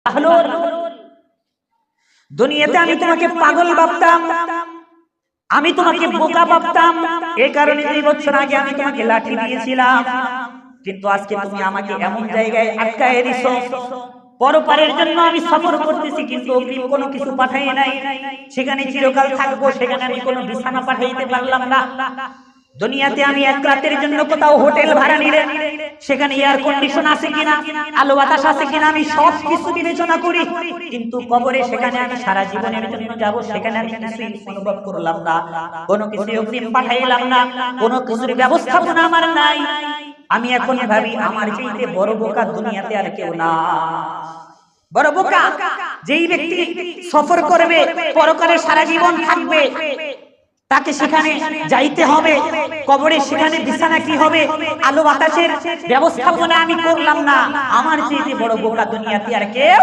বাহলুল, দুনিয়াতে আমি তোমাকে পাগল ভাবতাম, আমি তোমাকে বোকা ভাবতাম, এই কারণে 2 বছর আগে আমি তোমাকে লাঠি দিয়েছিলাম। কিন্তু আজকে তুমি আমাকে এমন জায়গায় আটকায় দিছো, পরপারের জন্য আমি সফর করতেছি কিন্তু অগ্রিম কোনো কিছু পাঠাই নাই, সেখানে চিরকাল থাকবো, সেখানে আমি কোনো বিছানা পাঠাইতে পারলাম না। দুনিয়াতে আমি এক রাতের জন্য কোথাও হোটেল ভাড়া নিলে সেখানে এয়ার কন্ডিশন আছে কিনা, আলো বাতাস আছে কিনা, আমি সব কিছু বিবেচনা করি, কিন্তু কবরে সেখানে আমি সারা জীবনের জন্য যাব, সেখানে আমি কিছুই অনুভব করলাম না, কোনো কিছু অগ্রিম পাঠাইলাম না, কোনো কিছুর ব্যবস্থাপনা আমার নাই। আমি এখন ভাবি আমার চাইতে বড় বোকা দুনিয়াতে আর কেউ না। বড় বোকা যেই ব্যক্তি সফর করবে, পরকালে সারা জীবন থাকবে, তাকে সেখানে যাইতে হবে, কবরে সেখানে বিছানা কি হবে, আলো বাতাসের ব্যবস্থাপনা আমি করলাম না, আমার চেয়ে বড় বোকা দুনিয়াতে আর কেউ